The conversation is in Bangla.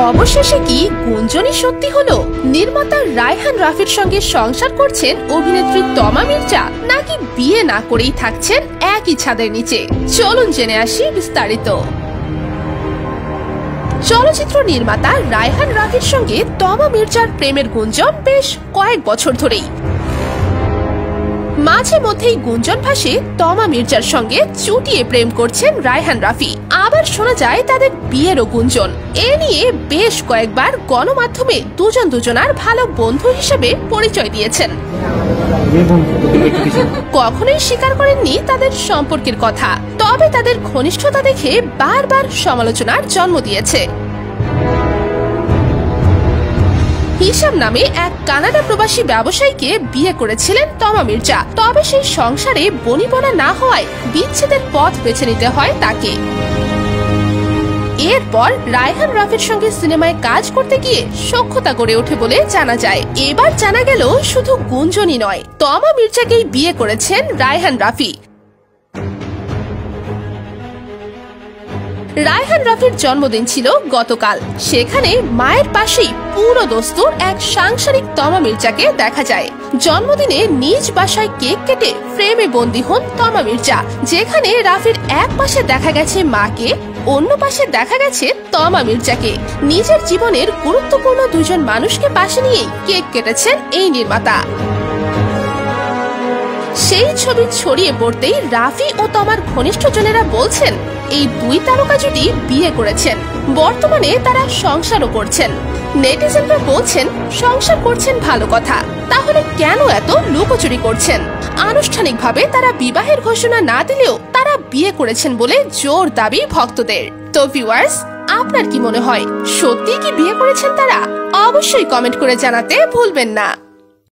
অবশেষে কি গুঞ্জনই সত্যি হলো? নির্মাতা রায়হান রাফির সঙ্গে সংসার করছেন অভিনেত্রী তমা মির্জা, নাকি বিয়ে না করেই থাকছেন একই ছাদের নিচে? চলুন জেনে আসি বিস্তারিত। চলচ্চিত্র নির্মাতা রায়হান রাফির সঙ্গে তমা মির্জার প্রেমের গুঞ্জন বেশ কয়েক বছর ধরেই। মাঝে মধ্যেই গুঞ্জন ভাসে তমা মির্জার সঙ্গে চুটিয়ে প্রেম করছেন রায়হান রাফি, আবার শোনা যায় তাদের বিয়েরও গুঞ্জন। এ নিয়ে বেশ কয়েকবার গণমাধ্যমে দুজন দুজনার ভালো বন্ধু হিসেবে পরিচয় দিয়েছেন। কখনোই স্বীকার করেননি তাদের সম্পর্কের কথা, তবে তাদের ঘনিষ্ঠতা দেখে বারবার সমালোচনার জন্ম দিয়েছে। হিসাম নামে এক কানাডা প্রবাসী ব্যবসায়ীকে বিয়ে করেছিলেন তমা মির্জা, তবে সেই সংসারে বনিবনা না হওয়ায় বিচ্ছেদের পথ বেছে নিতে হয় তাকে। এরপর রায়হান রাফির সঙ্গে সিনেমায় কাজ করতে গিয়ে সখ্যতা গড়ে ওঠে বলে জানা যায়। এবার জানা গেল শুধু গুঞ্জনই নয়, তমা মির্জাকেই বিয়ে করেছেন রায়হান রাফি। রায়হান রাফির জন্মদিন ছিল গতকাল। সেখানে মায়ের পাশেই পুরো দস্তুর এক সাংসারিক তমা মির্জাকে দেখা যায়। জন্মদিনে নিজ বাসায় কেক কেটে ফ্রেমে বন্দী হন তমা মির্জা, যেখানে রাফির এক পাশে দেখা গেছে মাকে, অন্য পাশে দেখা গেছে তমা মির্জাকে। নিজের জীবনের গুরুত্বপূর্ণ দুজন মানুষকে পাশে নিয়েই কেক কেটেছেন এই নির্মাতা। সেই ছবি ছড়িয়ে পড়তেই রাফি ও তমার ঘনিষ্ঠজনেরা বলছেন এই দুই তারকা জুটি বিয়ে করেছেন, বর্তমানে তারা সংসারও করছেন। নেটিজেনরা বলছেন সংসার করছেন ভালো কথা, তাহলে কেন এত লুকোচুরি করছেন? আনুষ্ঠানিকভাবে তারা বিবাহের ঘোষণা না দিলেও তারা বিয়ে করেছেন বলে জোর দাবি ভক্তদের। তো ভিউয়ার্স, আপনার কি মনে হয়, সত্যি কি বিয়ে করেছেন তারা? অবশ্যই কমেন্ট করে জানাতে ভুলবেন না।